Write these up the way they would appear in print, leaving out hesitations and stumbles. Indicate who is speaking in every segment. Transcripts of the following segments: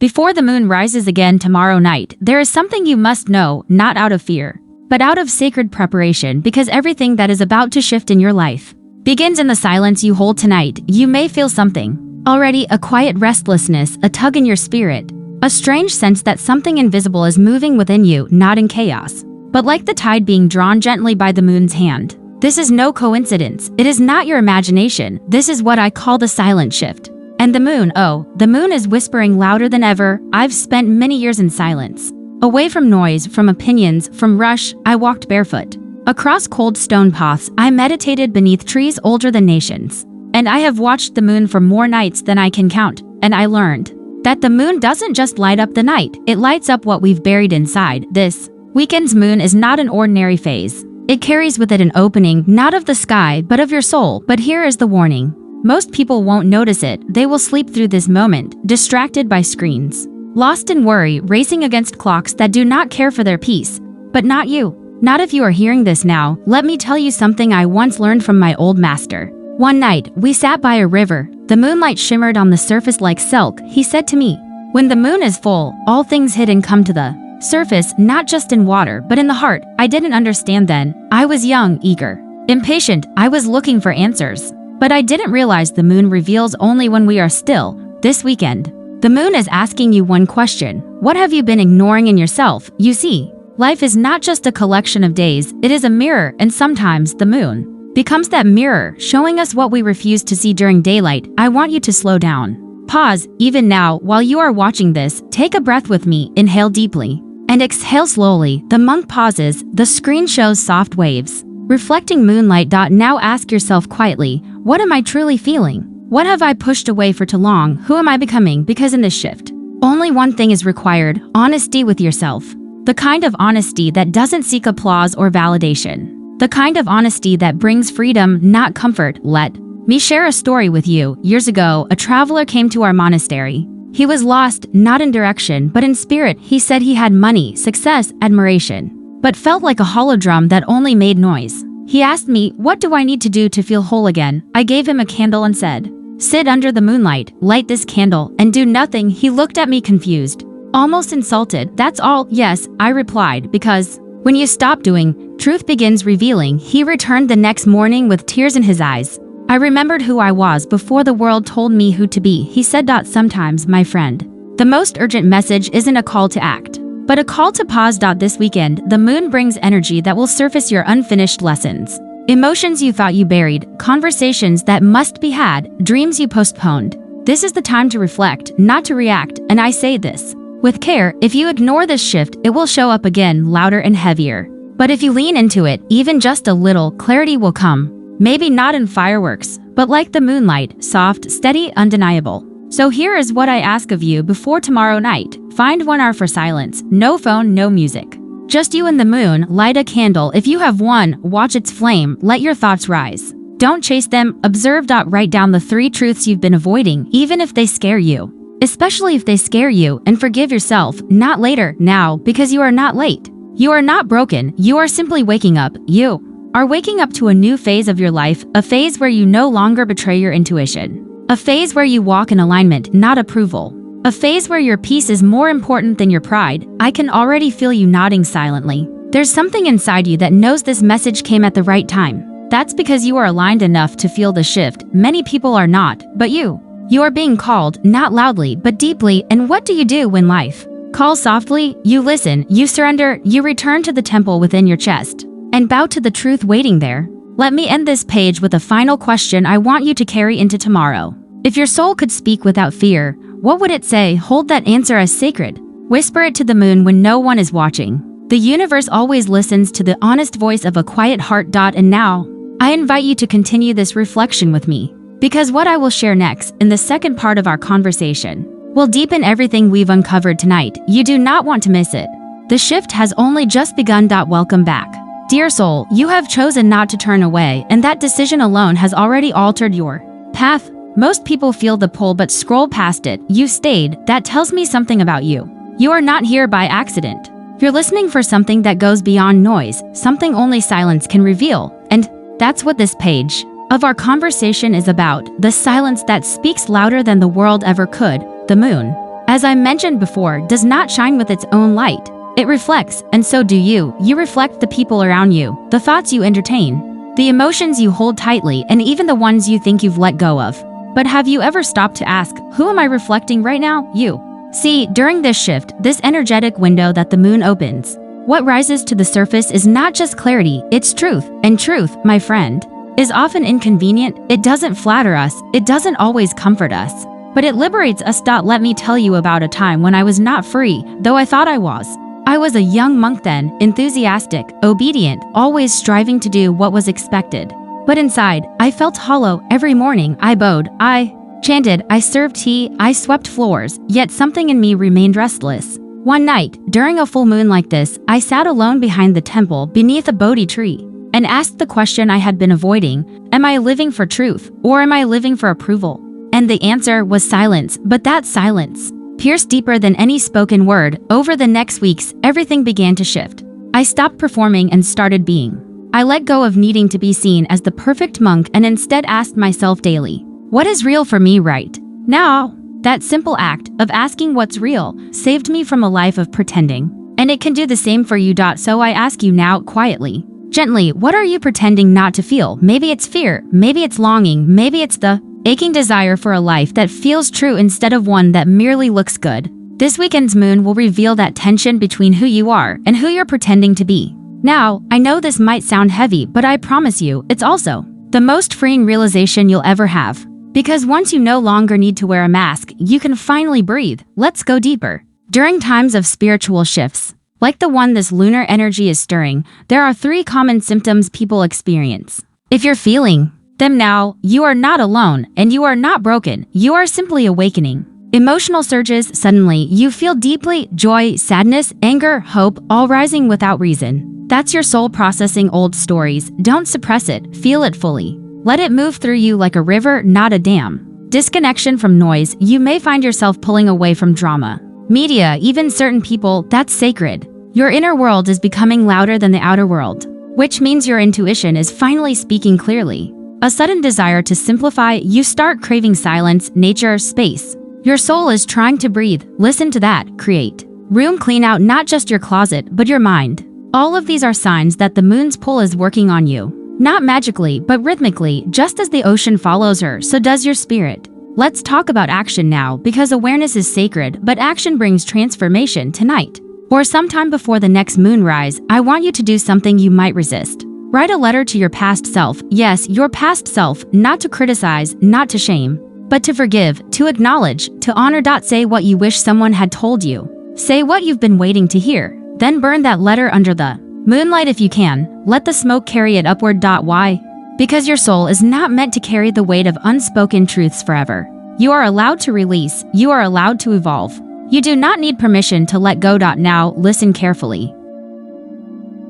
Speaker 1: Before the moon rises again tomorrow night, there is something you must know, not out of fear, but out of sacred preparation, because everything that is about to shift in your life begins in the silence you hold tonight. You may feel something already, a quiet restlessness, a tug in your spirit, a strange sense that something invisible is moving within you, not in chaos, but like the tide being drawn gently by the moon's hand. This is no coincidence. It is not your imagination. This is what I call the silent shift. And the moon, oh, the moon is whispering louder than ever. I've spent many years in silence. Away from noise, from opinions, from rush, I walked barefoot. Across cold stone paths, I meditated beneath trees older than nations. And I have watched the moon for more nights than I can count, and I learned that the moon doesn't just light up the night, it lights up what we've buried inside. This weekend's moon is not an ordinary phase. It carries with it an opening, not of the sky, but of your soul. But here is the warning. Most people won't notice it. They will sleep through this moment, distracted by screens, lost in worry, racing against clocks that do not care for their peace. But not you. Not if you are hearing this now. Let me tell you something I once learned from my old master. One night, we sat by a river. The moonlight shimmered on the surface like silk. He said to me, "When the moon is full, all things hidden come to the surface, not just in water, but in the heart." I didn't understand then. I was young, eager, impatient. I was looking for answers. But I didn't realize the moon reveals only when we are still. This weekend, the moon is asking you one question. What have you been ignoring in yourself? You see, life is not just a collection of days, it is a mirror, and sometimes the moon becomes that mirror, showing us what we refuse to see during daylight. I want you to slow down. Pause, even now, while you are watching this, take a breath with me, inhale deeply, and exhale slowly. The monk pauses, the screen shows soft waves, reflecting moonlight. Now ask yourself quietly, what am I truly feeling? What have I pushed away for too long? Who am I becoming? Because in this shift, only one thing is required: honesty with yourself. The kind of honesty that doesn't seek applause or validation. The kind of honesty that brings freedom, not comfort. Let me share a story with you. Years ago, a traveler came to our monastery. He was lost, not in direction, but in spirit. He said he had money, success, admiration, but felt like a hollow drum that only made noise. He asked me, "What do I need to do to feel whole again?" I gave him a candle and said, "Sit under the moonlight, light this candle, and do nothing." He looked at me confused, almost insulted. "That's all?" "Yes," I replied, "because when you stop doing, truth begins revealing." He returned the next morning with tears in his eyes. I remembered who I was before the world told me who to be. He said, "Sometimes, my friend, the most urgent message isn't a call to act, but a call to pause." This weekend, the moon brings energy that will surface your unfinished lessons, emotions you thought you buried, conversations that must be had, dreams you postponed. This is the time to reflect, not to react, and I say this with care. If you ignore this shift, it will show up again, louder and heavier. But if you lean into it, even just a little, clarity will come. Maybe not in fireworks, but like the moonlight, soft, steady, undeniable. So here is what I ask of you before tomorrow night. Find 1 hour for silence. No phone, no music. Just you and the moon. Light a candle. If you have one, watch its flame. Let your thoughts rise. Don't chase them. Observe. Write down the 3 truths you've been avoiding, even if they scare you. Especially if they scare you, and forgive yourself. Not later, now, because you are not late. You are not broken. You are simply waking up. You are waking up to a new phase of your life, a phase where you no longer betray your intuition. A phase where you walk in alignment, not approval. A phase where your peace is more important than your pride. I can already feel you nodding silently. There's something inside you that knows this message came at the right time. That's because you are aligned enough to feel the shift. Many people are not, but you. You are being called, not loudly, but deeply. And what do you do when life calls softly? You listen, you surrender, you return to the temple within your chest, and bow to the truth waiting there. Let me end this page with a final question I want you to carry into tomorrow. If your soul could speak without fear, what would it say? Hold that answer as sacred. Whisper it to the moon when no one is watching. The universe always listens to the honest voice of a quiet heart. And now, I invite you to continue this reflection with me, because what I will share next, in the second part of our conversation, will deepen everything we've uncovered tonight. You do not want to miss it. The shift has only just begun. Welcome back. Dear soul, you have chosen not to turn away, and that decision alone has already altered your path. Most people feel the pull but scroll past it. You stayed. That tells me something about you. You are not here by accident. You're listening for something that goes beyond noise, something only silence can reveal. And that's what this page of our conversation is about. The silence that speaks louder than the world ever could. The moon as I mentioned before, does not shine with its own light. It reflects, and so do you. You reflect the people around you, the thoughts you entertain, the emotions you hold tightly, and even the ones you think you've let go of. But have you ever stopped to ask, who am I reflecting right now? You. See, during this shift, this energetic window that the moon opens, what rises to the surface is not just clarity, it's truth. And truth, my friend, is often inconvenient. It doesn't flatter us, it doesn't always comfort us, but it liberates us. Let me tell you about a time when I was not free, though I thought I was. I was a young monk then, enthusiastic, obedient, always striving to do what was expected. But inside, I felt hollow. Every morning, I bowed, I chanted, I served tea, I swept floors, yet something in me remained restless. One night, during a full moon like this, I sat alone behind the temple beneath a Bodhi tree and asked the question I had been avoiding: am I living for truth, or am I living for approval? And the answer was silence, but that silence pierced deeper than any spoken word. Over the next weeks, everything began to shift. I stopped performing and started being. I let go of needing to be seen as the perfect monk and instead asked myself daily, what is real for me right now? That simple act of asking what's real saved me from a life of pretending. And it can do the same for you. So I ask you now, quietly, gently, what are you pretending not to feel? Maybe it's fear, maybe it's longing, maybe it's the aching desire for a life that feels true instead of one that merely looks good. This weekend's moon will reveal that tension between who you are and who you're pretending to be. Now, I know this might sound heavy, but I promise you, it's also the most freeing realization you'll ever have. Because once you no longer need to wear a mask, you can finally breathe. Let's go deeper. During times of spiritual shifts, like the one this lunar energy is stirring, there are 3 common symptoms people experience. If you're feeling them now, you are not alone, and you are not broken. You are simply awakening. Emotional surges. Suddenly, you feel deeply joy, sadness, anger, hope, all rising without reason. That's your soul processing old stories. Don't suppress it, feel it fully. Let it move through you like a river, not a dam. Disconnection from noise. You may find yourself pulling away from drama, media, even certain people. That's sacred. Your inner world is becoming louder than the outer world, which means your intuition is finally speaking clearly. A sudden desire to simplify. You start craving silence, nature, space. Your soul is trying to breathe. Listen to that. Create room. Clean out not just your closet, but your mind. All of these are signs that the moon's pull is working on you. Not magically, but rhythmically. Just as the ocean follows her, so does your spirit. Let's talk about action now, because awareness is sacred, but action brings transformation. Tonight, or sometime before the next moonrise, I want you to do something you might resist. Write a letter to your past self. Yes, your past self, not to criticize, not to shame, but to forgive, to acknowledge, to honor. Say what you wish someone had told you. Say what you've been waiting to hear. Then burn that letter under the moonlight if you can. Let the smoke carry it upward. Why? Because your soul is not meant to carry the weight of unspoken truths forever. You are allowed to release. You are allowed to evolve. You do not need permission to let go. Now, listen carefully.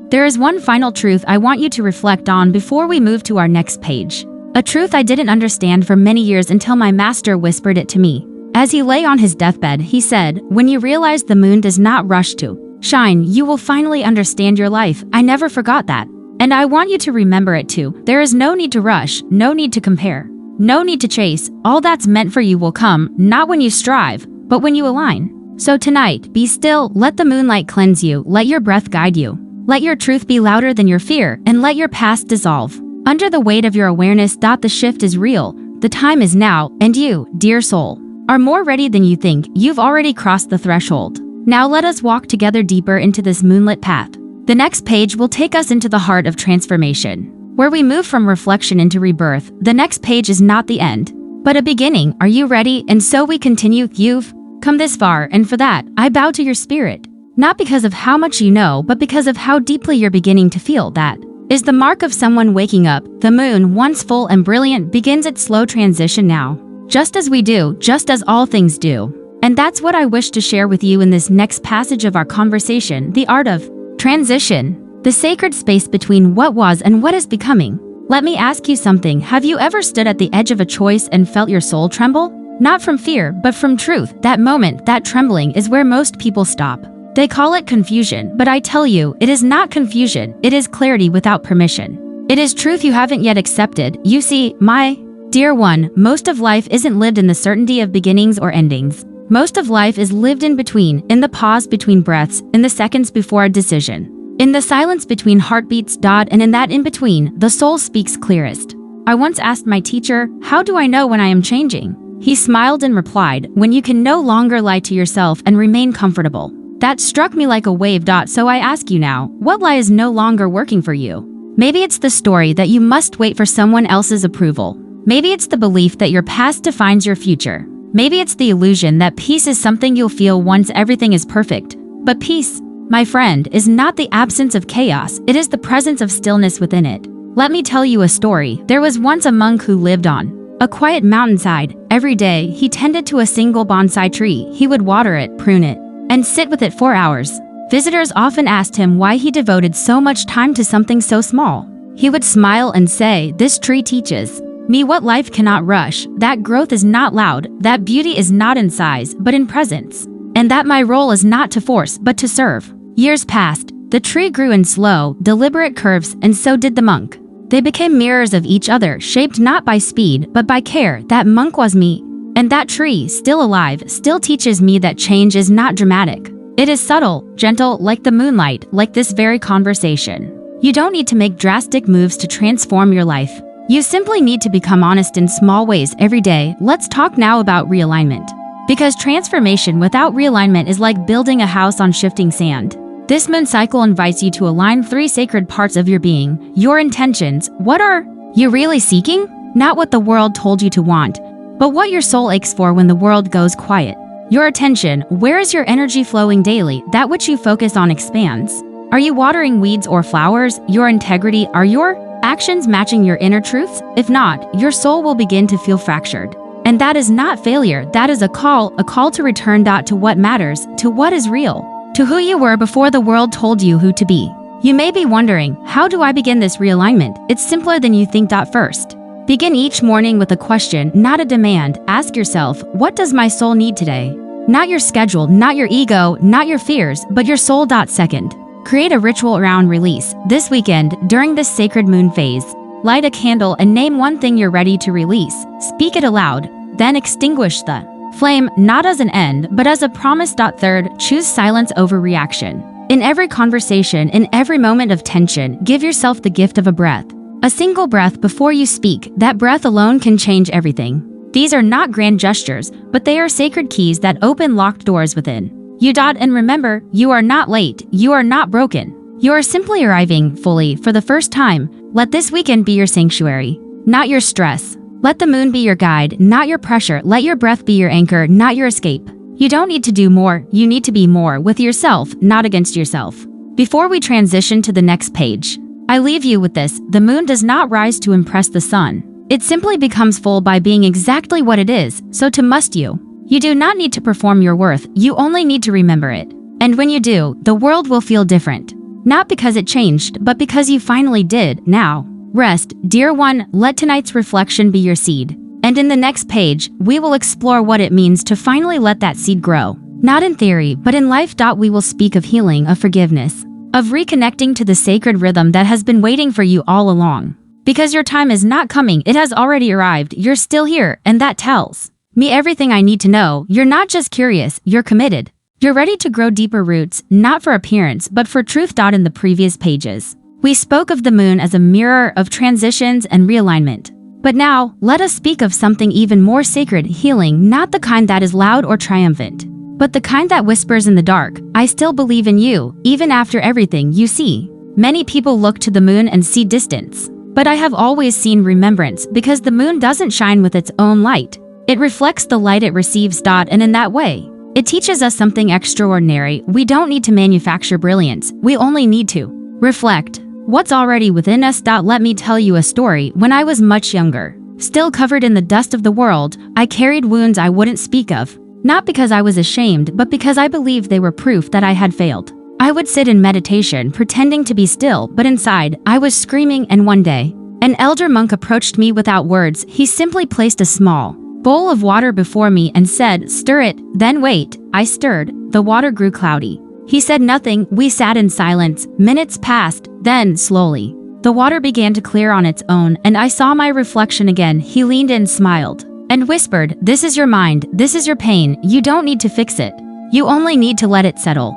Speaker 1: There is one final truth I want you to reflect on before we move to our next page. A truth I didn't understand for many years until my master whispered it to me. As he lay on his deathbed, he said, when you realize the moon does not rush to shine, you will finally understand your life. I never forgot that. And I want you to remember it too. There is no need to rush, no need to compare, no need to chase. All that's meant for you will come, not when you strive, but when you align. So tonight, be still, let the moonlight cleanse you, let your breath guide you. Let your truth be louder than your fear, and let your past dissolve under the weight of your awareness. The shift is real, the time is now, and you, dear soul, are more ready than you think. You've already crossed the threshold. Now let us walk together deeper into this moonlit path. The next page will take us into the heart of transformation, where we move from reflection into rebirth. The next page is not the end, but a beginning. Are you ready? And so we continue. You've come this far, and for that, I bow to your spirit. Not because of how much you know, but because of how deeply you're beginning to feel. That is the mark of someone waking up. The moon, once full and brilliant, begins its slow transition now. Just as we do, just as all things do. And that's what I wish to share with you in this next passage of our conversation, the art of transition, the sacred space between what was and what is becoming. Let me ask you something. Have you ever stood at the edge of a choice and felt your soul tremble? Not from fear, but from truth. That moment, that trembling, is where most people stop. They call it confusion, but I tell you, it is not confusion. It is clarity without permission. It is truth you haven't yet accepted. You see, my dear one, most of life isn't lived in the certainty of beginnings or endings. Most of life is lived in between, in the pause between breaths, in the seconds before a decision. In the silence between heartbeats, and in that in-between, the soul speaks clearest. I once asked my teacher, how do I know when I am changing? He smiled and replied, when you can no longer lie to yourself and remain comfortable. That struck me like a wave. So I ask you now, what lie is no longer working for you? Maybe it's the story that you must wait for someone else's approval. Maybe it's the belief that your past defines your future. Maybe it's the illusion that peace is something you'll feel once everything is perfect. But peace, my friend, is not the absence of chaos, it is the presence of stillness within it. Let me tell you a story. There was once a monk who lived on a quiet mountainside. Every day, he tended to a single bonsai tree. He would water it, prune it, and sit with it for hours. Visitors often asked him why he devoted so much time to something so small. He would smile and say, this tree teaches me what life cannot rush, that growth is not loud, that beauty is not in size, but in presence, and that my role is not to force, but to serve. Years passed. The tree grew in slow, deliberate curves, and so did the monk. They became mirrors of each other, shaped not by speed, but by care. That monk was me, and that tree, still alive, still teaches me that change is not dramatic. It is subtle, gentle, like the moonlight, like this very conversation. You don't need to make drastic moves to transform your life. You simply need to become honest in small ways every day. Let's talk now about realignment. Because transformation without realignment is like building a house on shifting sand. This moon cycle invites you to align 3 sacred parts of your being, your intentions. What are you really seeking? Not what the world told you to want, but what your soul aches for when the world goes quiet. Your attention, where is your energy flowing daily? That which you focus on expands. Are you watering weeds or flowers? Your integrity, are your actions matching your inner truths? If not, your soul will begin to feel fractured. And that is not failure, that is a call to return to what matters, to what is real, to who you were before the world told you who to be. You may be wondering, how do I begin this realignment? It's simpler than you think. First, begin each morning with a question, not a demand. Ask yourself, what does my soul need today? Not your schedule, not your ego, not your fears, but your soul. Second, create a ritual around release. This weekend, during this sacred moon phase, light a candle and name one thing you're ready to release. Speak it aloud, then extinguish the flame, not as an end, but as a promise. Third, choose silence over reaction. In every conversation, in every moment of tension, give yourself the gift of a breath. A single breath before you speak. That breath alone can change everything. These are not grand gestures, but they are sacred keys that open locked doors within you. And remember, you are not late, you are not broken. You are simply arriving fully for the first time. Let this weekend be your sanctuary, not your stress. Let the moon be your guide, not your pressure. Let your breath be your anchor, not your escape. You don't need to do more, you need to be more with yourself, not against yourself. Before we transition to the next page, I leave you with this: the moon does not rise to impress the sun. It simply becomes full by being exactly what it is, so to must you. You do not need to perform your worth, you only need to remember it. And when you do, the world will feel different. Not because it changed, but because you finally did. Now, rest, dear one, let tonight's reflection be your seed. And in the next page, we will explore what it means to finally let that seed grow. Not in theory, but in life. We will speak of healing, of forgiveness, of reconnecting to the sacred rhythm that has been waiting for you all along. Because your time is not coming, it has already arrived. You're still here, and that tells me everything I need to know. You're not just curious, you're committed. You're ready to grow deeper roots, not for appearance, but for truth. In the previous pages, we spoke of the moon as a mirror of transitions and realignment. But now, let us speak of something even more sacred: healing, not the kind that is loud or triumphant, but the kind that whispers in the dark. I still believe in you, even after everything you see. Many people look to the moon and see distance, but I have always seen remembrance, because the moon doesn't shine with its own light. It reflects the light it receives. And in that way, it teaches us something extraordinary. We don't need to manufacture brilliance, we only need to reflect what's already within us. Let me tell you a story. When I was much younger, still covered in the dust of the world, I carried wounds I wouldn't speak of. Not because I was ashamed, but because I believed they were proof that I had failed. I would sit in meditation, pretending to be still, but inside, I was screaming. And one day, an elder monk approached me without words. He simply placed a small bowl of water before me and said, "Stir it, then wait." I stirred. The water grew cloudy. He said nothing. We sat in silence. Minutes passed. Then, slowly, the water began to clear on its own, and I saw my reflection again. He leaned in, smiled, and whispered, "This is your mind, this is your pain, you don't need to fix it. You only need to let it settle."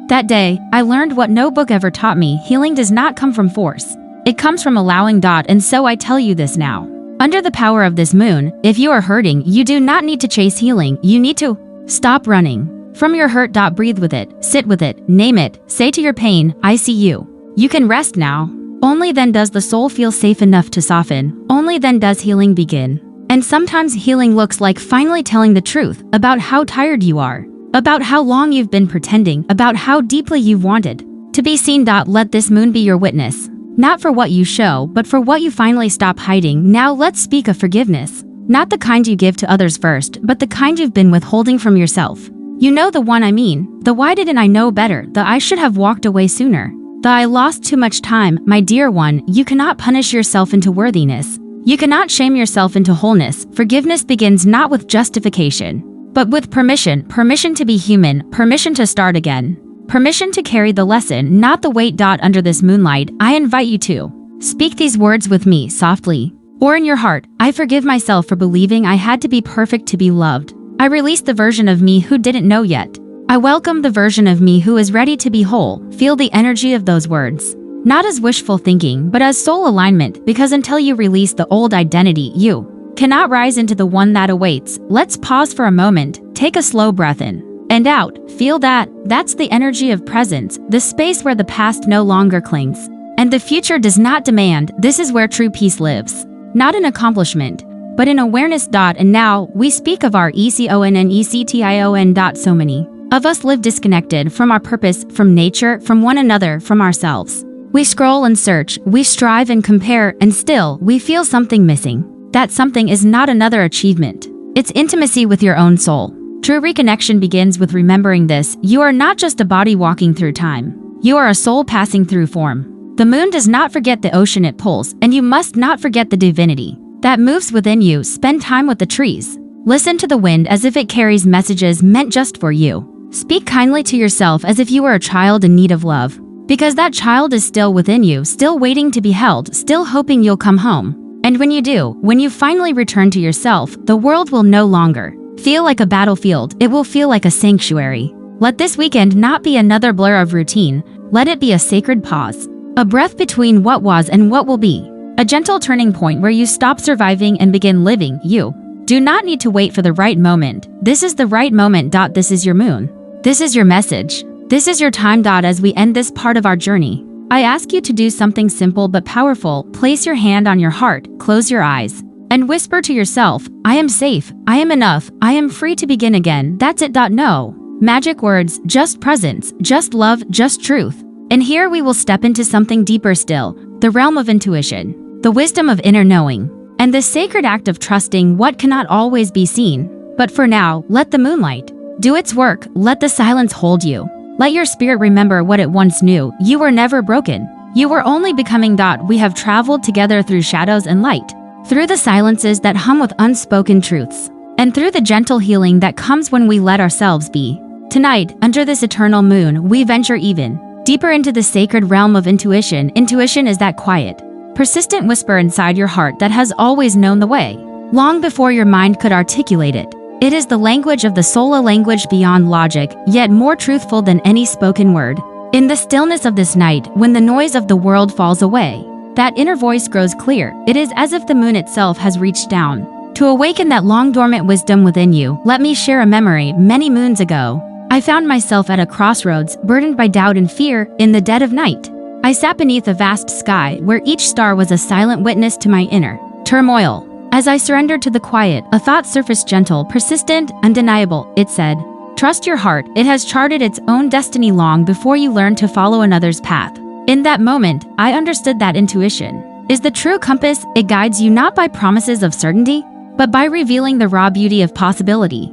Speaker 1: That day, I learned what no book ever taught me: healing does not come from force. It comes from allowing. And so I tell you this now. Under the power of this moon, if you are hurting, you do not need to chase healing, you need to stop running from your hurt. Breathe with it, sit with it, name it, say to your pain, "I see you." You can rest now. Only then does the soul feel safe enough to soften. Only then does healing begin. And sometimes healing looks like finally telling the truth about how tired you are, about how long you've been pretending, about how deeply you've wanted to be seen. Let this moon be your witness. Not for what you show, but for what you finally stop hiding. Now let's speak of forgiveness. Not the kind you give to others first, but the kind you've been withholding from yourself. You know the one I mean. The "why didn't I know better?" The "I should have walked away sooner." The "I lost too much time." My dear one, you cannot punish yourself into worthiness. You cannot shame yourself into wholeness. Forgiveness begins not with justification, but with permission. Permission to be human, permission to start again, permission to carry the lesson, not the weight. Under this moonlight, I invite you to speak these words with me softly, or in your heart. I forgive myself for believing I had to be perfect to be loved. I release the version of me who didn't know yet. I welcome the version of me who is ready to be whole. Feel the energy of those words. Not as wishful thinking, but as soul alignment, because until you release the old identity, you cannot rise into the one that awaits. Let's pause for a moment, take a slow breath in and out. Feel that. That's the energy of presence, the space where the past no longer clings, and the future does not demand. This is where true peace lives. Not in accomplishment, but in awareness. And now, we speak of our ECONNECTION. So many of us live disconnected from our purpose, from nature, from one another, from ourselves. We scroll and search, we strive and compare, and still, we feel something missing. That something is not another achievement. It's intimacy with your own soul. True reconnection begins with remembering this: you are not just a body walking through time. You are a soul passing through form. The moon does not forget the ocean it pulls, and you must not forget the divinity that moves within you. Spend time with the trees. Listen to the wind as if it carries messages meant just for you. Speak kindly to yourself as if you were a child in need of love, because that child is still within you, still waiting to be held, still hoping you'll come home. And when you do, when you finally return to yourself, the world will no longer feel like a battlefield, it will feel like a sanctuary. Let this weekend not be another blur of routine, let it be a sacred pause. A breath between what was and what will be. A gentle turning point where you stop surviving and begin living. You do not need to wait for the right moment. This is the right moment. This is your moon. This is your message. This is your time. As we end this part of our journey, I ask you to do something simple but powerful. Place your hand on your heart, close your eyes, and whisper to yourself, "I am safe, I am enough, I am free to begin again." That's it. No magic words, just presence, just love, just truth. And here we will step into something deeper still, the realm of intuition, the wisdom of inner knowing, and the sacred act of trusting what cannot always be seen. But for now, let the moonlight do its work. Let the silence hold you. Let your spirit remember what it once knew. You were never broken. You were only becoming. We have traveled together through shadows and light, through the silences that hum with unspoken truths, and through the gentle healing that comes when we let ourselves be. Tonight, under this eternal moon, we venture even deeper into the sacred realm of intuition. Intuition is that quiet, persistent whisper inside your heart that has always known the way, long before your mind could articulate it. It is the language of the soul, a language beyond logic, yet more truthful than any spoken word. In the stillness of this night, when the noise of the world falls away, that inner voice grows clear. It is as if the moon itself has reached down to awaken that long-dormant wisdom within you. Let me share a memory. Many moons ago, I found myself at a crossroads, burdened by doubt and fear. In the dead of night, I sat beneath a vast sky where each star was a silent witness to my inner turmoil. As I surrendered to the quiet, a thought surfaced, gentle, persistent, undeniable. It said, "Trust your heart. It has charted its own destiny long before you learn to follow another's path." In that moment, I understood that intuition is the true compass. It guides you not by promises of certainty, but by revealing the raw beauty of possibility.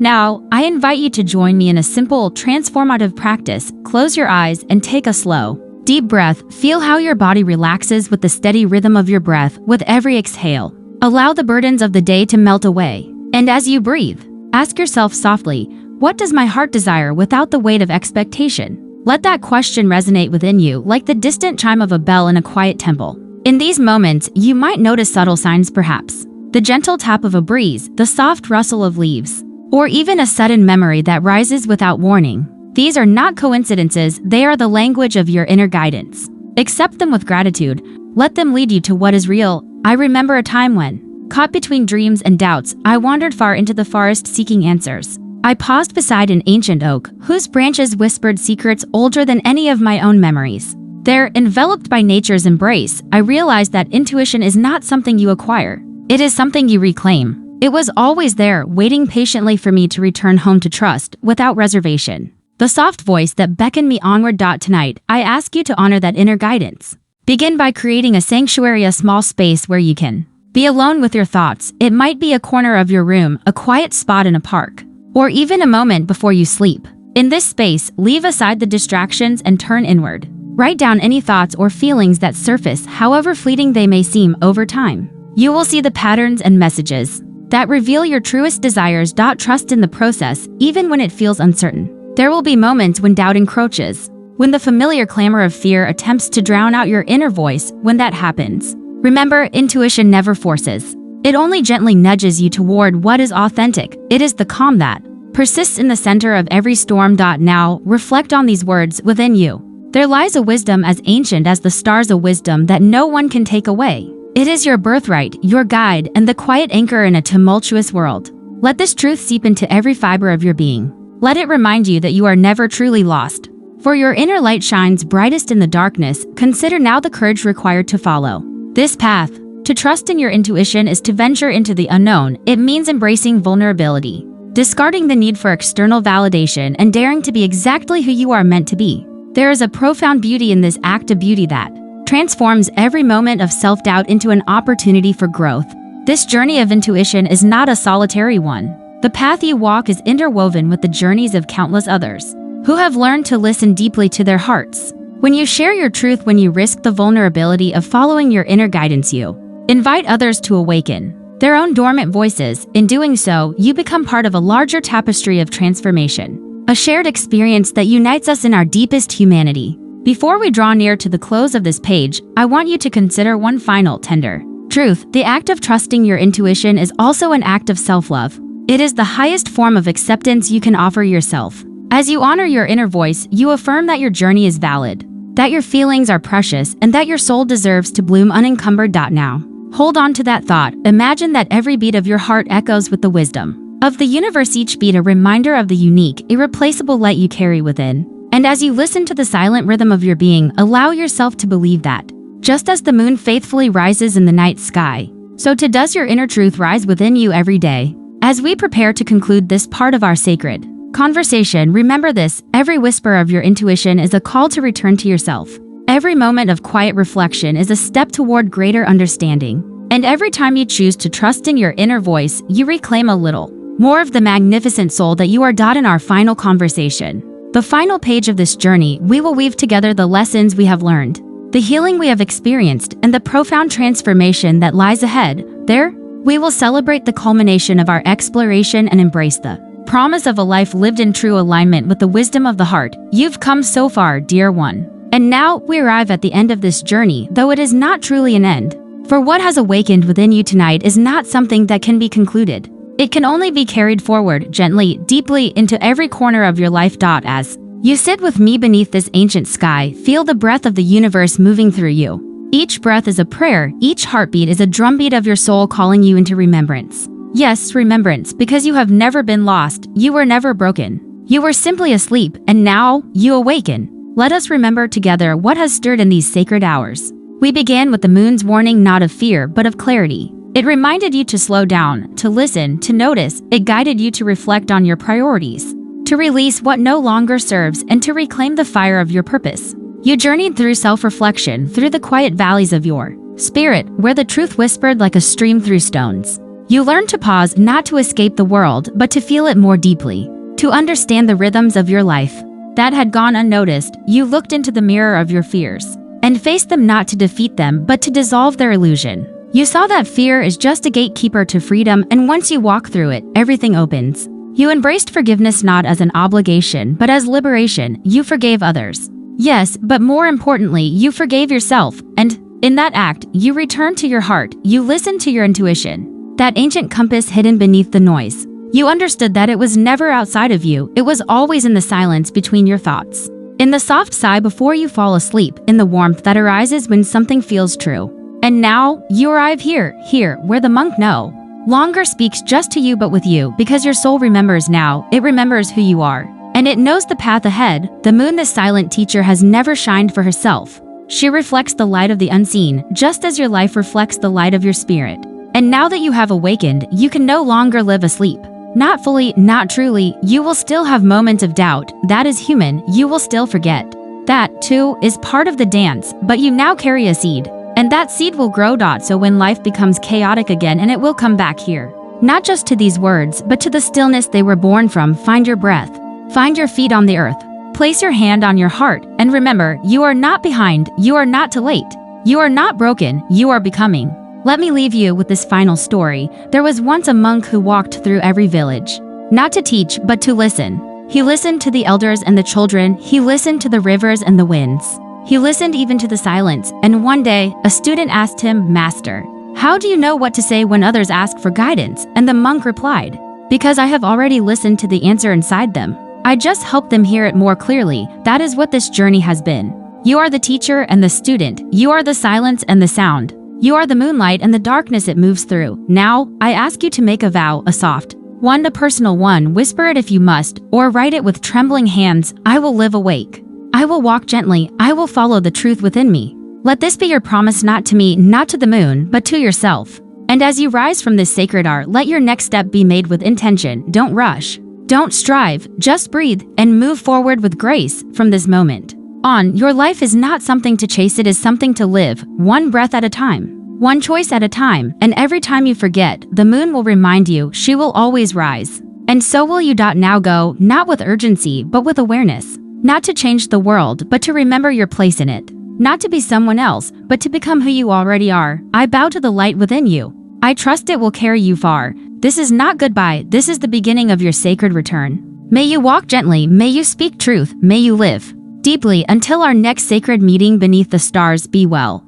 Speaker 1: Now, I invite you to join me in a simple, transformative practice. Close your eyes and take a slow, deep breath. Feel how your body relaxes with the steady rhythm of your breath with every exhale. Allow the burdens of the day to melt away. And as you breathe, ask yourself softly, what does my heart desire, without the weight of expectation? Let that question resonate within you like the distant chime of a bell in a quiet temple. In these moments, you might notice subtle signs perhaps. the gentle tap of a breeze, the soft rustle of leaves, or even a sudden memory that rises without warning. These are not coincidences, they are the language of your inner guidance. Accept them with gratitude. Let them lead you to what is real. I remember a time when, caught between dreams and doubts, I wandered far into the forest seeking answers. I paused beside an ancient oak, whose branches whispered secrets older than any of my own memories. There, enveloped by nature's embrace, I realized that intuition is not something you acquire. It is something you reclaim. It was always there, waiting patiently for me to return home to trust, without reservation. The soft voice that beckoned me onward. Tonight, I ask you to honor that inner guidance. Begin by creating a sanctuary, a small space where you can be alone with your thoughts. It might be a corner of your room, a quiet spot in a park, or even a moment before you sleep. In this space, leave aside the distractions and turn inward. Write down any thoughts or feelings that surface, however fleeting they may seem. Over time, you will see the patterns and messages that reveal your truest desires. Trust in the process, even when it feels uncertain. There will be moments when doubt encroaches, when the familiar clamor of fear attempts to drown out your inner voice. When that happens, remember, intuition never forces. It only gently nudges you toward what is authentic. It is the calm that persists in the center of every storm. Now, reflect on these words within you. There lies a wisdom as ancient as the stars, a wisdom that no one can take away. It is your birthright, your guide, and the quiet anchor in a tumultuous world. Let this truth seep into every fiber of your being. Let it remind you that you are never truly lost, for your inner light shines brightest in the darkness. Consider now the courage required to follow this path. To trust in your intuition is to venture into the unknown. It means embracing vulnerability, discarding the need for external validation, and daring to be exactly who you are meant to be. There is a profound beauty in this act, of beauty that transforms every moment of self-doubt into an opportunity for growth. This journey of intuition is not a solitary one. The path you walk is interwoven with the journeys of countless others who have learned to listen deeply to their hearts. When you share your truth, when you risk the vulnerability of following your inner guidance, you invite others to awaken their own dormant voices. In doing so, you become part of a larger tapestry of transformation, a shared experience that unites us in our deepest humanity. Before we draw near to the close of this page, I want you to consider one final tender truth. The act of trusting your intuition is also an act of self-love. It is the highest form of acceptance you can offer yourself. As you honor your inner voice, you affirm that your journey is valid, that your feelings are precious, and that your soul deserves to bloom unencumbered. Now, hold on to that thought. Imagine that every beat of your heart echoes with the wisdom of the universe, each beat a reminder of the unique, irreplaceable light you carry within. And as you listen to the silent rhythm of your being, allow yourself to believe that, just as the moon faithfully rises in the night sky, so too does your inner truth rise within you every day. As we prepare to conclude this part of our sacred conversation, remember this: every whisper of your intuition is a call to return to yourself. Every moment of quiet reflection is a step toward greater understanding. And every time you choose to trust in your inner voice, you reclaim a little more of the magnificent soul that you are. In our final conversation, the final page of this journey, we will weave together the lessons we have learned, the healing we have experienced, and the profound transformation that lies ahead. There, we will celebrate the culmination of our exploration and embrace the promise of a life lived in true alignment with the wisdom of the heart. You've come so far, dear one. And now, we arrive at the end of this journey, though it is not truly an end. For what has awakened within you tonight is not something that can be concluded. It can only be carried forward, gently, deeply, into every corner of your life. As you sit with me beneath this ancient sky, feel the breath of the universe moving through you. Each breath is a prayer, each heartbeat is a drumbeat of your soul calling you into remembrance. Yes, remembrance, because you have never been lost, you were never broken. You were simply asleep, and now, you awaken. Let us remember together what has stirred in these sacred hours. We began with the moon's warning, not of fear, but of clarity. It reminded you to slow down, to listen, to notice. It guided you to reflect on your priorities, to release what no longer serves, and to reclaim the fire of your purpose. You journeyed through self-reflection, through the quiet valleys of your spirit, where the truth whispered like a stream through stones. You learned to pause, not to escape the world, but to feel it more deeply, to understand the rhythms of your life that had gone unnoticed. You looked into the mirror of your fears and faced them, not to defeat them, but to dissolve their illusion. You saw that fear is just a gatekeeper to freedom, and once you walk through it, everything opens. You embraced forgiveness not as an obligation, but as liberation. You forgave others. Yes, but more importantly, you forgave yourself, and in that act, you returned to your heart. You listened to your intuition. that ancient compass hidden beneath the noise. You understood that it was never outside of you, it was always in the silence between your thoughts. In the soft sigh before you fall asleep, in the warmth that arises when something feels true. And now, you arrive here, where the monk no longer speaks just to you but with you, because your soul remembers now, it remembers who you are. And it knows the path ahead. The moon, this silent teacher, has never shined for herself. She reflects the light of the unseen, just as your life reflects the light of your spirit. And now that you have awakened, you can no longer live asleep. Not fully, not truly, you will still have moments of doubt. That is human, you will still forget. That, too, is part of the dance, but you now carry a seed. And that seed will grow. So when life becomes chaotic again, and it will come back here. Not just to these words, but to the stillness they were born from. Find your breath. Find your feet on the earth. Place your hand on your heart, and remember, you are not behind, you are not too late. You are not broken, you are becoming. Let me leave you with this final story. There was once a monk who walked through every village. Not to teach, but to listen. He listened to the elders and the children, he listened to the rivers and the winds. He listened even to the silence, and one day, a student asked him, "Master, how do you know what to say when others ask for guidance?" And the monk replied, "Because I have already listened to the answer inside them. I just help them hear it more clearly." That is what this journey has been. You are the teacher and the student. You are the silence and the sound. You are the moonlight and the darkness it moves through. Now, I ask you to make a vow, a soft one, a personal one. Whisper it if you must, or write it with trembling hands. I will live awake. I will walk gently. I will follow the truth within me. Let this be your promise, not to me, not to the moon, but to yourself. And as you rise from this sacred art, let your next step be made with intention. Don't rush. Don't strive. Just breathe and move forward with grace. From this moment on, your life is not something to chase, it is something to live, one breath at a time, one choice at a time. And every time you forget, the moon will remind you she will always rise. And so will you. Now go, not with urgency, but with awareness. Not to change the world, but to remember your place in it. Not to be someone else, but to become who you already are. I bow to the light within you. I trust it will carry you far. This is not goodbye, this is the beginning of your sacred return. May you walk gently, may you speak truth, may you live deeply until our next sacred meeting beneath the stars. Be well.